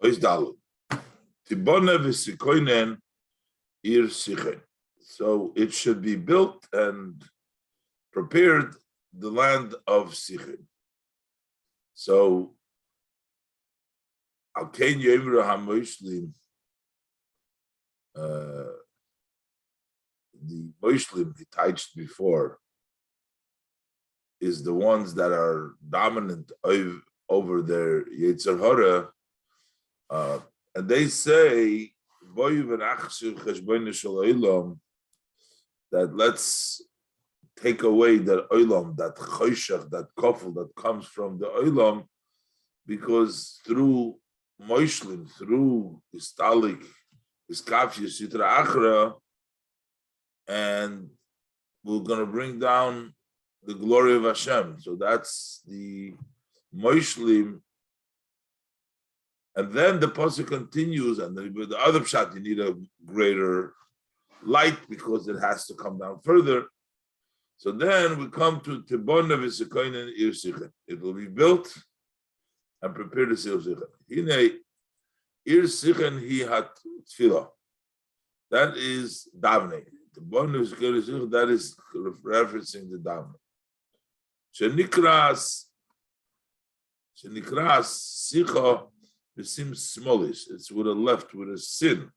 Ois Dalet. Tibone v'sikoinen ir sichen. So it should be built and prepared the land of Sichin. So Alkein Yemru HaMoslim, the Moslim he touched before is the ones that are dominant over their Yetzer Hara, and they say that let's take away that olam, that choshech, that kofel that comes from the olam, because through moishlim, through istalik, iskafiyus, yitra achra, and we're going to bring down the glory of Hashem. So that's the moishlim. And then the pasuk continues, and then with the other pshat, you need a greater light because it has to come down further. So then we come to Tibona v'sikoinen ir sichen. It will be built and prepared to seal sichen. Hine ir sichen hi hat tefillah. That is davening. Tibona v'sikoinen sichen, that is referencing the davening. Shenikras sicha v'sim smolis. It's with a left, with a sin.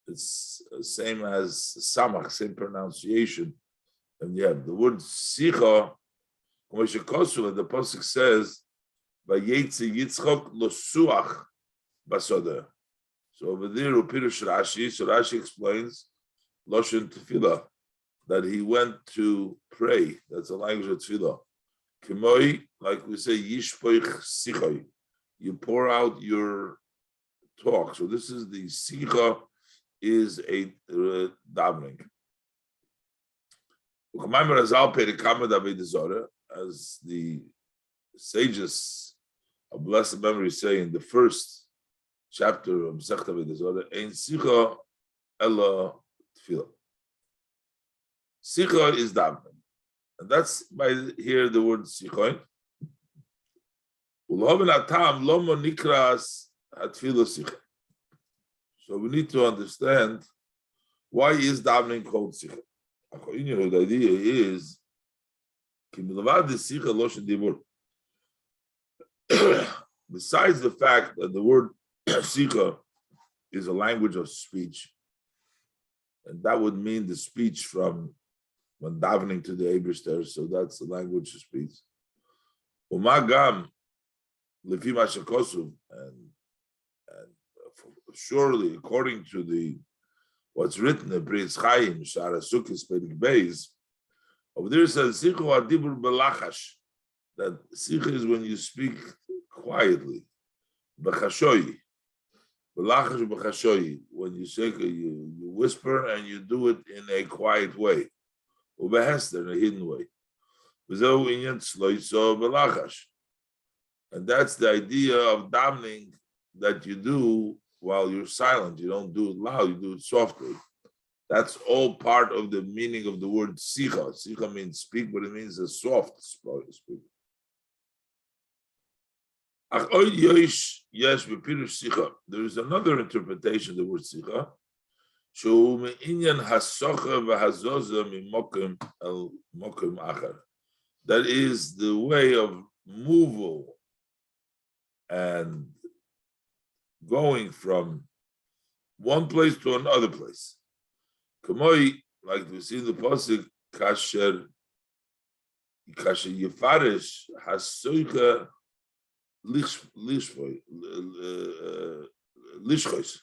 It's the same as samach, same pronunciation. And yeah, the word sicha, the pasuk says, "Vayetzi Yitzchok lo suach basoda." So over there, Upirush Rashi. So Rashi explains loshen tefillah, that he went to pray. That's the language of tefillah. Kimoi, like we say, yishpoich sichoi. You pour out your talk. So this is the sicha, is a davening. As the sages of blessed memory say in the first chapter of Masechta Avodah Zarah, Ein sicha ela tefillah. Sicha is davening, and that's by here the word sichoin. So we need to understand why is davening called sicha. The idea is besides the fact that the word sicha is a language of speech, and that would mean the speech from when davening to the Eibishter, so that's the language of speech. Umagam lefi mashakosuv, and surely according to the what's written in Bris Chaim, Shara Sukkis Perik Beis, over there it says, Sichu adibur belachash, that Sicha is when you speak quietly. Bechashoyi. Belachash bechashoyi. When you say, you whisper and you do it in a quiet way. Ubehester, in a hidden way. V'zeu inyan tzloiso belachash. And that's the idea of davening that you do while you're silent. You don't do it loud, you do it softly. That's all part of the meaning of the word sicha. Sicha means speak, but it means a soft speak. There is another interpretation of the word sicha. That is the way of movement and going from one place to another place. Kamoi, like we see in the pasuk, kasher yefarish hasoicha lishchos.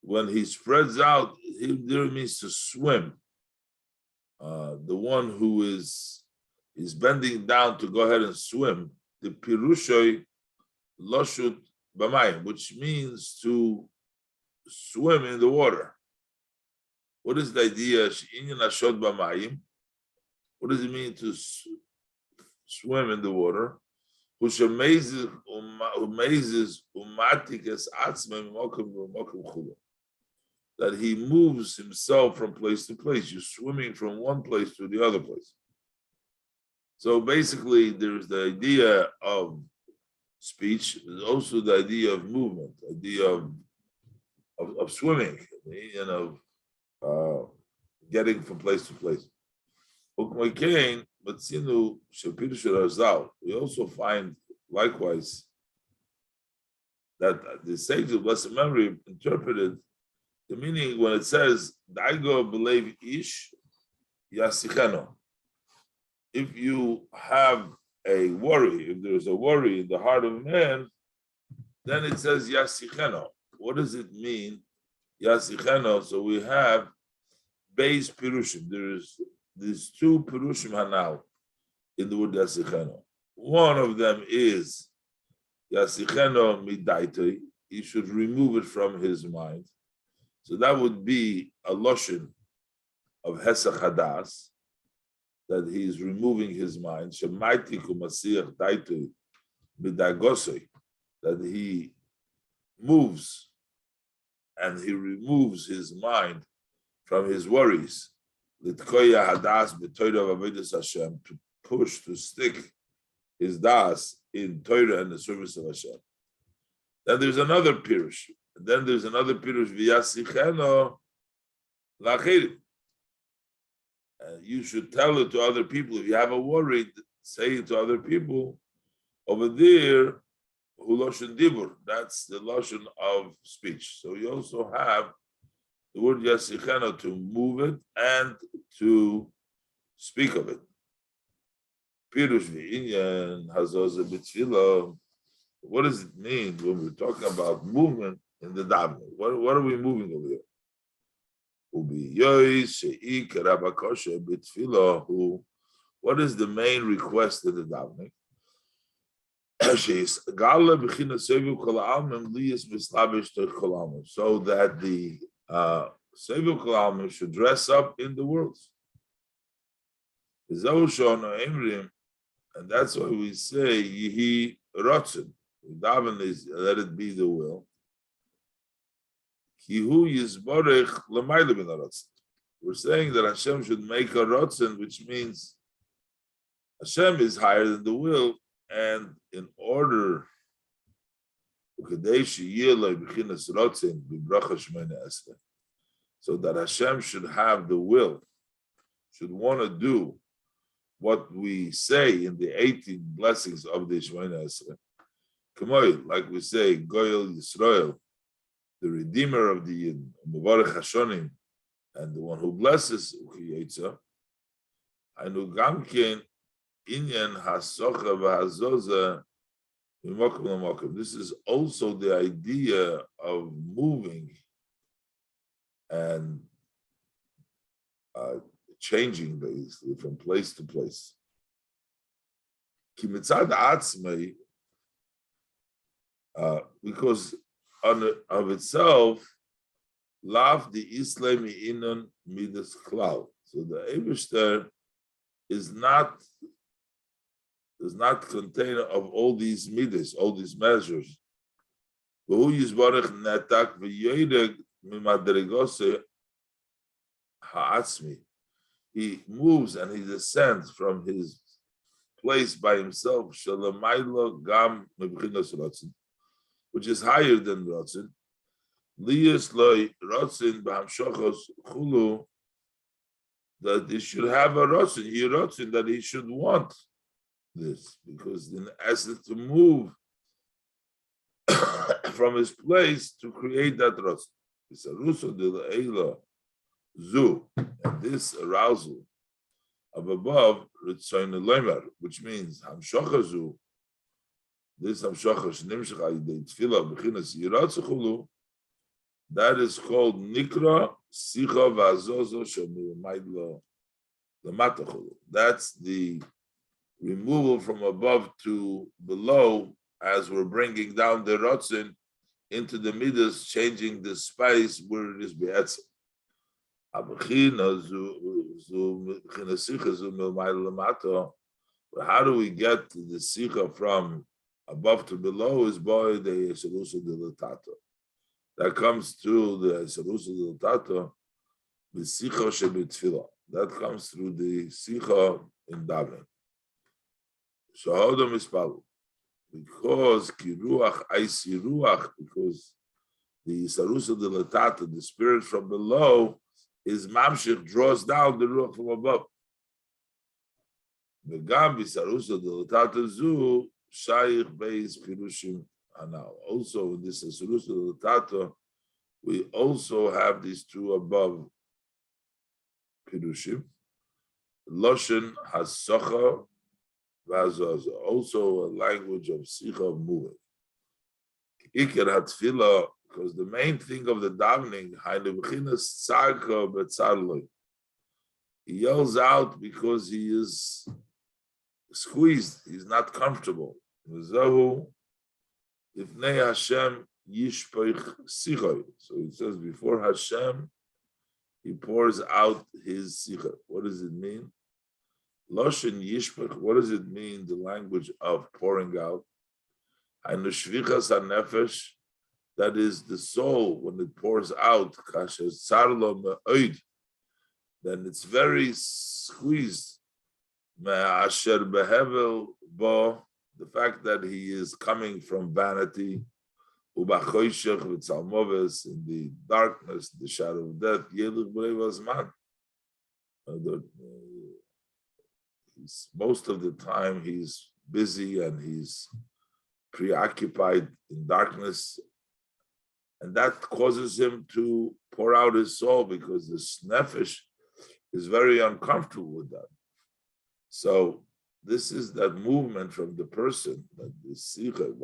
When he spreads out, there means to swim. The one who is bending down to go ahead and swim. The pirushoi loshut b'mayim, which means to swim in the water. What is the idea? What does it mean to swim in the water? That he moves himself from place to place. You're swimming from one place to the other place. So basically, there's the idea of speech is also the idea of movement, idea of swimming, and of getting from place to place. We also find likewise that the sages of blessed memory interpreted the meaning when it says Daigo believe ish yasicheno. If you have a worry, if there's a worry in the heart of man, then it says yasicheno. What does it mean? Yasicheno. So we have base pirushim. There's two pirushim hanal in the word yasicheno. One of them is yasicheno midaitoi. He should remove it from his mind. So that would be a loshen of hesach hadas, that he is removing his mind. Shemaitiku masiyach daitoi midagosoi, that he moves and he removes his mind from his worries. Litkoya hadas b'toira v'avodas Hashem, to push, to stick his das in Torah and the service of Hashem. Then there's another pirush. Then there's another pirush v'yasicheno lachirim. You should tell it to other people. If you have a worry, say it to other people. Over there, hu loshen dibur. That's the loshen of speech. So you also have the word yasicheno, to move it and to speak of it. Pirush v'inyan hazoze b'tfilah. What does it mean when we're talking about movement in the davening? What are we moving over here? What is the main request of the davening? So that the Sevil Kol Almin should dress up in the world. And that's why we say Yihi Rotzen. Daven is let it be the will. We're saying that Hashem should make a rotzen, which means Hashem is higher than the will, and in order so that Hashem should have the will, should want to do what we say in the 18 blessings of the Shemona Esrei. Like we say, Goyel Yisrael, the Redeemer of the Yid, Mevarech Hashonim, and the one who blesses Uchiyetza, Anu Gamken Inyan Hasocha v'Hazoza Mimokum L'Mokum. This is also the idea of moving and changing basically from place to place. Ki mitzad atzmei, because of itself, lav the Islami inon midas klal. So the Eibishter does not contain of all these midas, all these measures. V'hu yizbarech netak v'yoyeg mimadregose ha'atzmi. He moves and he descends from his place by himself, shalamaylo gam mebchinas rotzen, which is higher than rotzen. Liyas loy rotzen b'hamshachos chulu, that he should have a rotzen, that he should want this, because in essence to move from his place to create that rotzen. It's a ruso de le'ela zu, and this arousal of above, which means hamshacha zu, this hamshacha shnimshach ayidei tefillah b'chinas yiratzachulu, that is called nikra sicha v'azozo shemimayla l'matachulu. That's the removal from above to below, as we're bringing down the rotzen into the midas, changing the space where it is be'etzim. How do we get to the sicha from above to below? Is by the yesarusa dilatato. That comes through the yesarusa dilatato, the sicha shebitfila. That comes through the sicha in davening. Shahodam ispalu. because kiruach aisi ruach, because the sarusa de latata, the spirit from below, is mamshich, draws down the ruach from above. V'gam b'sarusa de latata zu shayich beis pirushim anal. Also, in this sarusa de latata, we also have these two above pirushim. Loshen hasocha v'azaza, also a language of sicha of moving. Iker hatfila, because the main thing of the davening, he yells out because he is squeezed, he's not comfortable. So it says before Hashem, he pours out his sicha. What does it mean? Loshen yishpech, what does it mean, the language of pouring out? That is the soul, when it pours out, then it's very squeezed. The fact that he is coming from vanity, in the darkness, the shadow of death, most of the time he's busy and he's preoccupied in darkness, and that causes him to pour out his soul because the nefesh is very uncomfortable with that. So this is that movement from the person, that the sicha,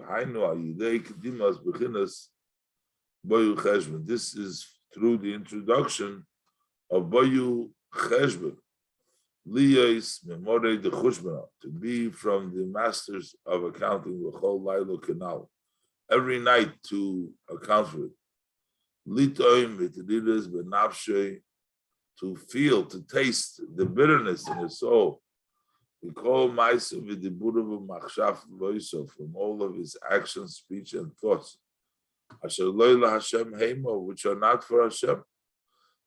this is through the introduction of Bayu Cheshbon, Liyos Memore de Chushbana, to be from the masters of accounting, the whole Lailo Canal, every night to account for it. Litoim v'tedidas benafshe, to feel, to taste the bitterness in his soul. We call Ma'asav v'diburav machshaf loiso, from all of his actions, speech, and thoughts. Asher lo Hashem heimo, which are not for Hashem.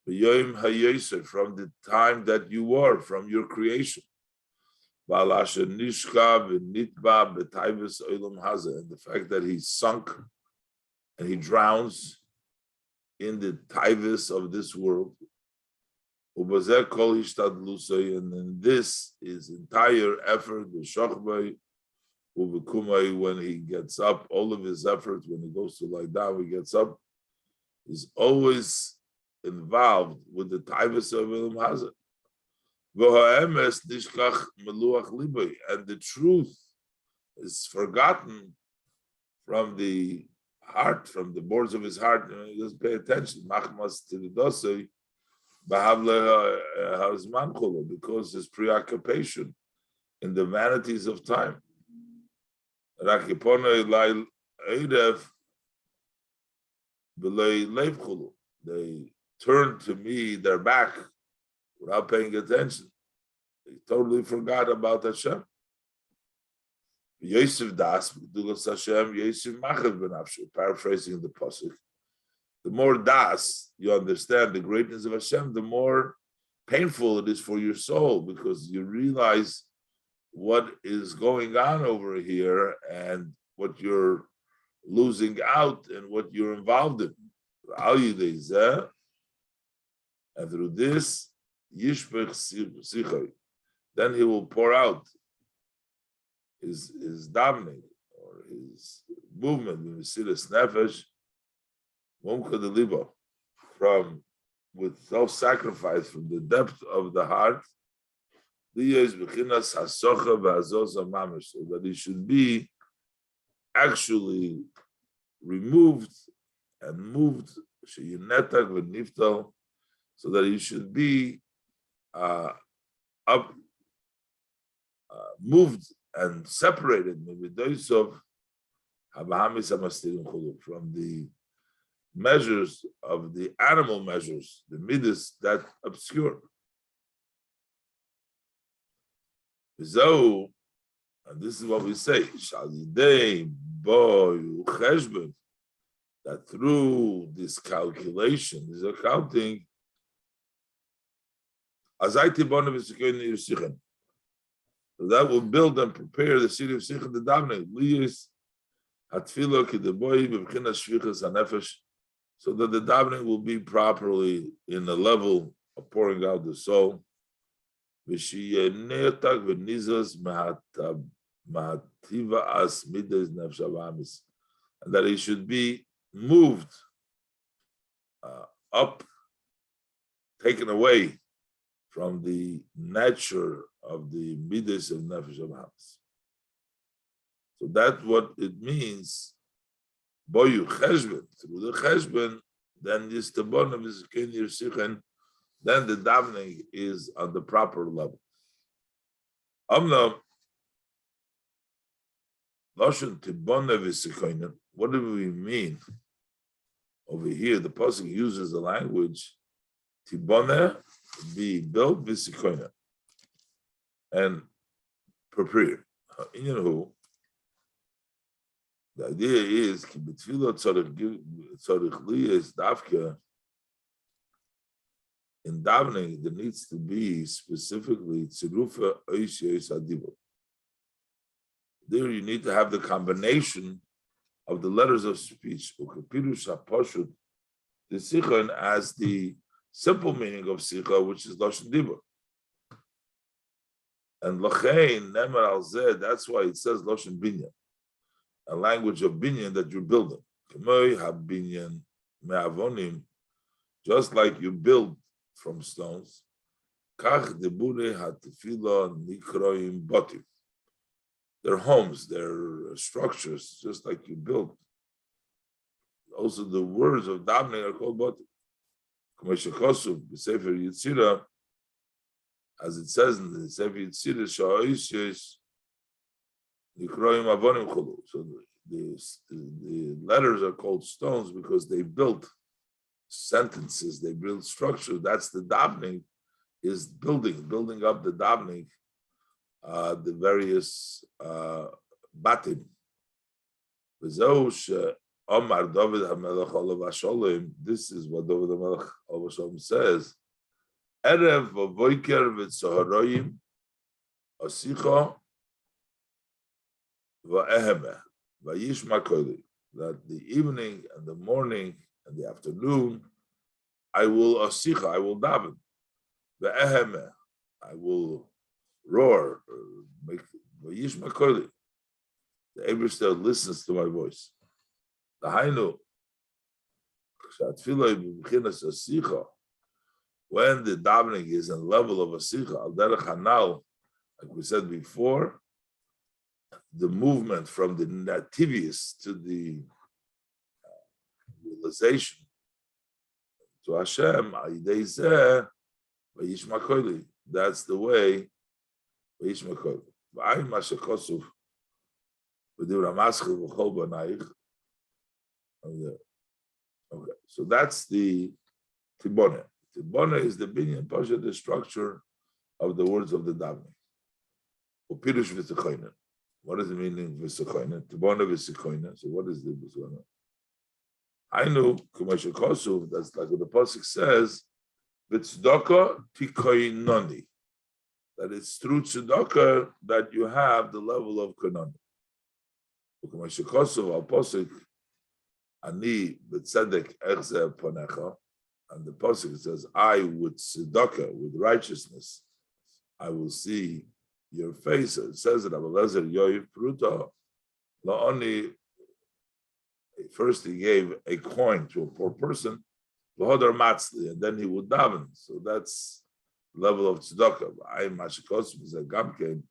V'yoim hayoser, from the time that you were, from your creation. Ba'al asher nishka v'nitba b'taivus olam hazeh, and the fact that he sunk and he drowns in the taivus of this world. Ubazeh kol hishtadlusay, and then this is entire effort, the shochbay, ubekumay, when he gets up, all of his efforts, when he goes to lie down, he gets up, is always involved with the taivus of Elam Hazeh. V'ha'emes nishkach meluach libay, and the truth is forgotten from the heart, from the boards of his heart. He doesn't pay attention. Machmas tilidosei b'havle hazman cholo, because his preoccupation in the vanities of time. Rakipone lai eidev b'lei leiv cholo. They turn to me their back without paying attention. They totally forgot about Hashem. Yosef das, Hashem, Yosef machav benafshe, paraphrasing the pasuk. The more das you understand the greatness of Hashem, the more painful it is for your soul, because you realize what is going on over here and what you're losing out and what you're involved in. And through this, Yishpech Sichai, then he will pour out his davening or his movement in Mesilas Nefesh, Mumcha de Libo, from with self-sacrifice from the depth of the heart, so that he should be actually removed and moved, so that he should be moved and separated from the measures of the animal measures, the midas that obscure. So, and this is what we say, that through this calculation, this accounting, So that will build and prepare the city of Sikha the davening. So that the davening will be properly in the level of pouring out the soul. And that it should be moved up, taken away from the nature of the midas of nefesh habamis. So that's what it means. Boyu cheshbon, through the cheshbon, then this tabon is in your sichen, then the davening is on the proper level. Amna lashon tibona v'sikoinen. What do we mean over here? The pasuk uses the language tibona, be built v'sikoinen, and prepare. The idea is in davening there needs to be specifically tzirufa oisiyos adibur. There you need to have the combination of the letters of speech, the sichon, as the simple meaning of sikha, which is lashon dibur. And lachein nemer al zeh, that's why it says lashon binyan, a language of binyan that you're building. K'moi habinyan me'avonim, just like you build from stones. Kach debure hatefila nikroim botim. Their homes, their structures, just like you build. Also, the words of davening are called botim. K'moi shechosuv b'sefer Yitzira, as it says in the Sefer Yitzira, sha'oishes nikroim avonim cholu. So the letters are called stones because they built sentences, they build structure. That's the davening, is building up the davening, the various batim. Omar David HaMelech Olav HaSholem, this is what David HaMelech Olav HaSholem says. Erev v'voiker v'tzoharoyim asicha v'ehemeh v'yishma koli. That the evening and the morning and the afternoon, I will asicha, I will daven. V'ehemeh, I will roar, make v'yishma koli. The Eberster listens to my voice. The Hainu, when the davening is in level of a sikha, al derech hanal, like we said before, the movement from the nativius to the realization to Hashem, that's the way. Okay, so that's the tibone. Tibone is the binyan pasha, the structure of the words of the davening. Upirush v'sechoinen. What is the meaning of v'sechoinen? Tibone v'sechoinen. So what is the v'sechoinen? I know Kumasha Kosuv, that's like what the pasuk says, v'tzedakah tikoinoni. That it's through tzedakah that you have the level of kononi. Kumasha Kosuv al pasuk ani b'tzedek echzeh ponecha. And the pasuk says, I with tzedakah, with righteousness, I will see your face. It says that Abelezer Yoiv Pruta, La'oni, first he gave a coin to a poor person, V'hodar Matzli, and then he would daven. So that's the level of tzedakah. I mashikos v'zeh gamkein,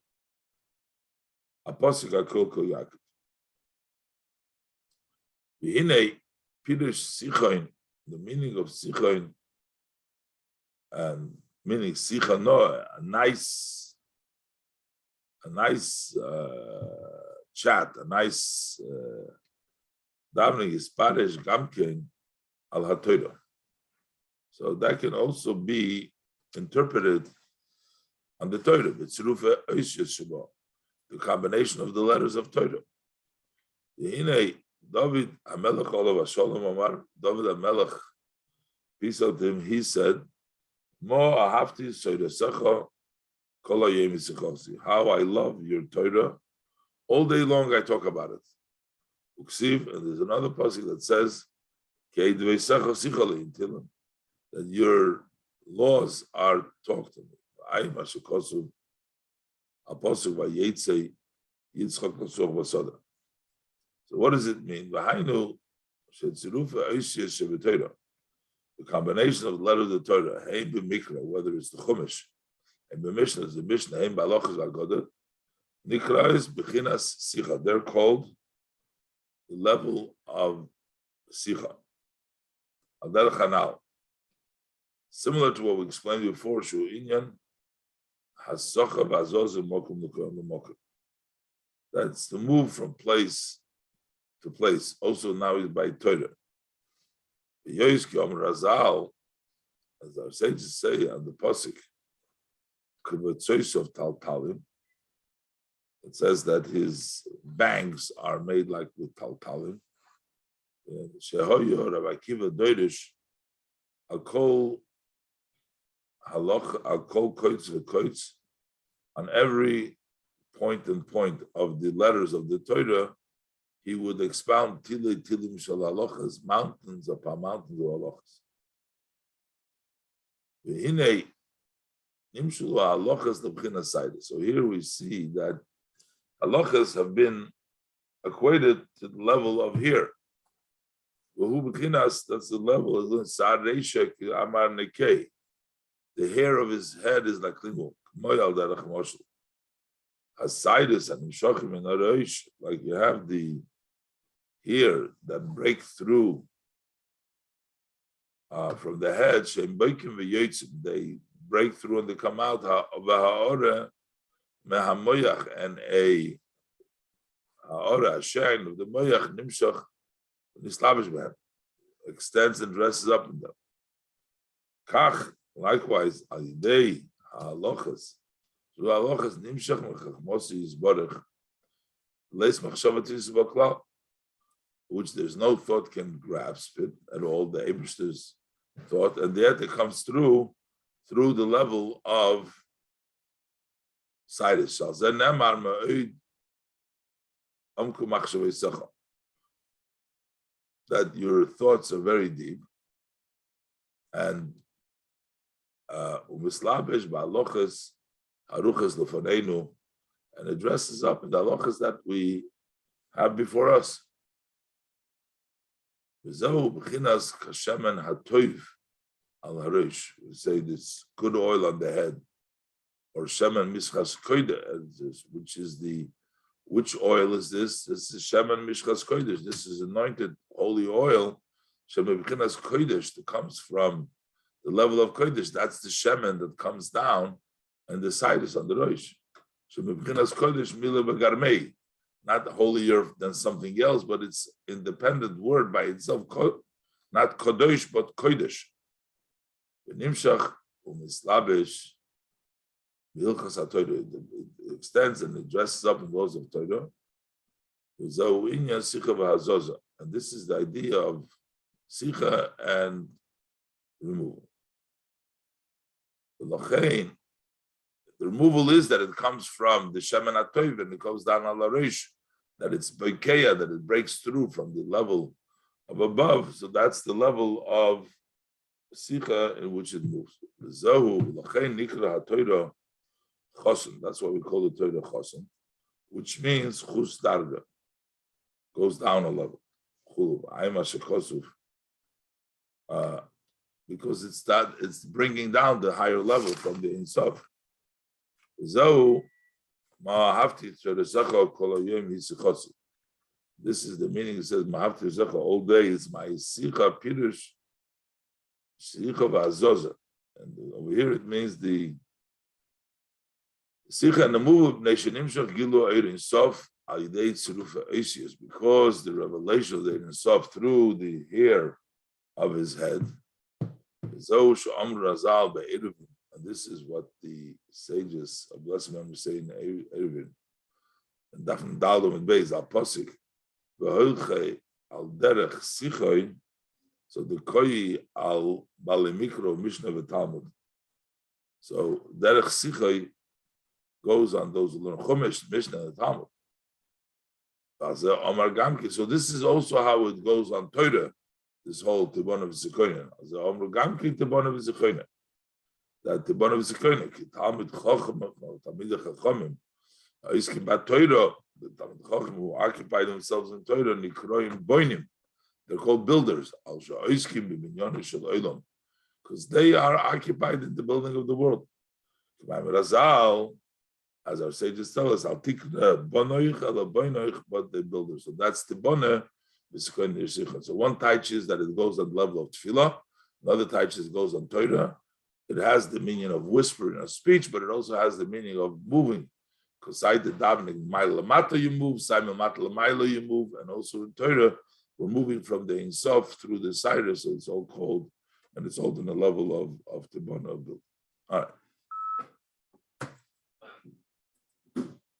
a pasuk akol kol Yaakov. V'hinei pirush sichoin, the meaning of sichoin, and meaning sichano, a nice chat, a nice davening is paresh gamkein al haTorah. So that can also be interpreted on the Torah. The combination of the letters of Torah. David HaMelech Olav HaSholem Amar, David HaMelech, peace out to him, he said, Mo ahavti soiresecha How I love your Torah. All day long I talk about it. And there's another pasuk that says, that your laws are talked to me. So what does it mean? The combination of the letter of the Torah, whether it's the Chumash, and the Mishnah is the Mishnah, they're called the level of Sicha. Similar to what we explained before, that's the move from place to place. Also now is by Torah. As our sages say on the pasuk, it says that his bangs are made like with taltalim. Rabbi Akiva Doirish, Akol halach, Akol koitz v'koitz, on every point and point of the letters of the Torah, he would expound tilim shel halachas, mountains upon mountains of halachas. V'hinei nimshulu halachas lebchina saida. So here we see that halachas have been equated to the level of here. That's the level. The hair of his head is like limu. Like you have the hair that break through from the head. They break through and they come out. And a shine of the moyach nimshach extends and dresses up in them. Kach, likewise, alidei halachas, nimshach mechachmosi yisborech, leis machshavati yisbokla, which there's no thought can grasp it at all. The Eibishter's thought, and yet it comes through the level of Sidus. That your thoughts are very deep, and umislabesh ba'alochas haruchas lefanenu, and it dresses up in the halachas that we have before us. V'zehu b'chinas kashemen hatoiv al harish. We say this good oil on the head, or shemen mischas kodesh, which oil is this? This is shemen mishchas kodesh. This is anointed holy oil, shemen b'chinas kodesh, that comes from the level of kodesh. That's the shemen that comes down, and the side is on the rosh. Shemen b'chinas kodesh mila b'garmei, not holier than something else, but it's independent word by itself. Not kodesh, but kodesh. V'nimshach u'mislabesh. It extends and it dresses up in laws of Torah. And this is the idea of sicha and removal. The removal is that it comes from the shemen hatoiv and it goes down al harish, that it's bekeya, that it breaks through from the level of above. So that's the level of sicha in which it moves. That's why we call the Torah chosen, which means chus darga, goes down a level. Because it's bringing down the higher level from the Insof. This is the meaning. It says all day is my sicha pirush sicha v'azoza, and over here it means the Sicha and the move of Nation Nimshach Gilu Eir Insof Al Yidei Tzirufa Eisius, because the revelation of the Insof through the hair of his head. Zou Sh'Amr Razal Be'eruvin, and this is what the sages of Blessed Memory say in Eruvin. And Dafn Dalum and Beis Al Posik V'Holchei Al Derech Sichoi. So the Koi Al Balimikro Mishnah V'Talmud. So Derech Sichoi goes on those who learn Chumash, Mishnah, and Talmud. So this is also how it goes on Torah, this whole Tibon of Zikoina. That Tibon of Zikoina, Talmud Chacham, Talmid Chachamim, Iskim Bat Torah, the Talmud Chacham who occupy themselves in Torah, Nikroim Boinim, they're called builders, because they are occupied in the building of the world. As our sages tell us, but the builders. So that's the boneh. So one taich is that it goes on the level of tefillah, another taich is it goes on Torah. It has the meaning of whispering, of speech, but it also has the meaning of moving. Because side the davening, ma'ila mata you move, side mata l'mayla you move, and also in Torah, we're moving from the Ein Sof through the Cyrus, so it's all called, and it's all in the level of Tibbon of building. All right.